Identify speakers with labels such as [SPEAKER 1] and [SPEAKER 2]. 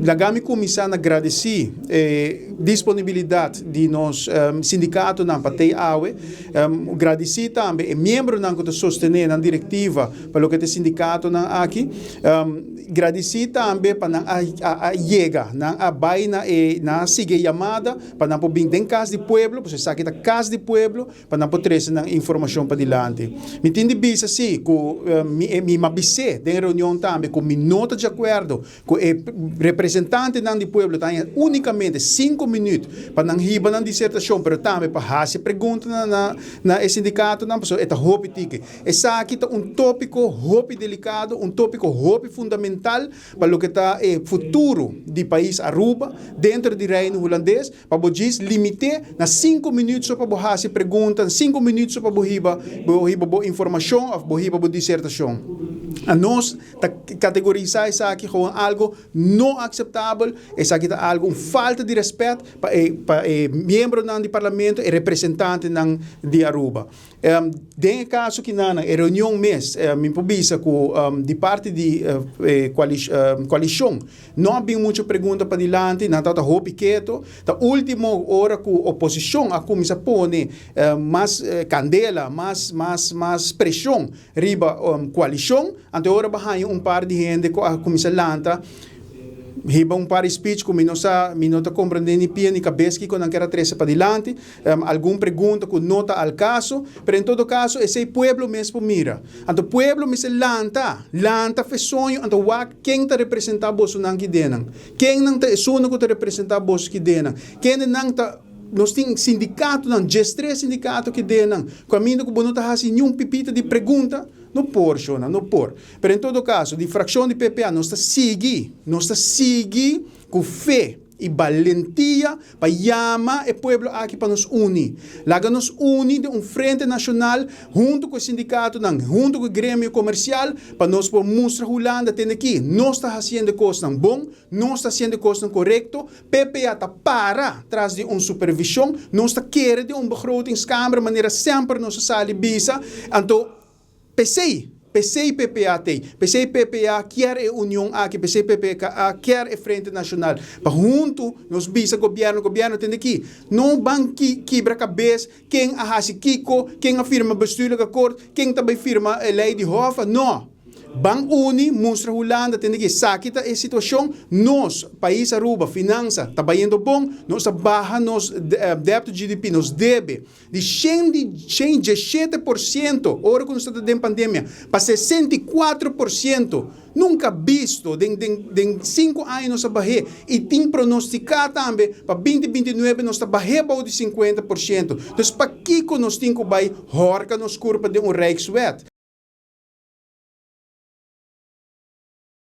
[SPEAKER 1] Lagami começar a agradecer disponibilidade de nós sindicato na Patei Aue, agradecer também membro na que sostener na diretiva para o que é sindicato na aqui, agradecer também para a chega na a baina e na sigue chamada para não poder em casa de pueblo, você sabe que casa de pueblo para não poder trazer na informação para dilante. Me entende bem assim, com me mabise de reunião também com nota de acordo com representante de pueblo tem unicamente 5 minutos para não riba na dissertação, mas também para fazer pergunta na sindicato na pessoa eta hope tique. Essa aqui é tópico hope delicado, tópico hope fundamental para o que está futuro do país Aruba dentro do reino holandês para bodis limite na 5 minutos só para fazer pergunta, 5 minutos só para riba informação, riba dissertação. A nós categorizar isso aqui como algo não aceitável, isso aqui é algo falta de respeito para membro do parlamento e representante de Aruba. Tem caso que na reunião mês me publica com de parte de coalição não havia muita pergunta para dilante, não está hope quieto. Da última hora que a oposição a começar a pôr mais candela, mais pressão riba coalição. Ante ora bahaya par de gente que começa a lançar riba par speech que não está compreendendo ni pia ni cabeça que não quer trazer para dilante, alguma pergunta que nota ao caso, mas em todo caso esse pueblo mesmo mira. Ante o pueblo me se lanta fez sonho, ante quem está representar bolso não que denan, quem não está sonho que está representar bolso que denan, quem não está nós temos sindicato, não, gestre sindicato que denan, caminho que não está fazendo nenhum pipita de pergunta, não por, Shona, não por. Mas em todo caso, de fração de PPA, nós está seguir com fé e valentia para chamar o povo aqui para nos unir. Laga nos unir de frente nacional, junto com o sindicato, junto com o grêmio comercial, para nós poder mostrar Holanda tem aqui. Nós está fazendo coisas bom, nós está fazendo coisas correto. PPA está para atrás de uma supervisão, nós está querendo de uma begrotingskamer, maneira sempre nós sali bisa. Então, PC e PPA tem. PC e PPA quer a união aqui, PC e PPA quer a frente nacional. Para junto, nós bisa governo tem aqui. Não vão quebrar a cabeça, quem a Kiko, quem afirma bestuurlijke akkoord, quem também firma a lei de Hofa, não. Bang Uni, mostra Holanda, tem que sakita a situação, nós, país Aruba, finança, está indo bom, nós barra, nós débito GDP, nos deve de 117%, hora que nós estamos em pandemia, para 64%, nunca visto, em 5 anos nós barra, e tem pronosticado também, para 2029 nós está barra de 50%. Então, para que nós temos que vai horca nos curva de Rijkswet?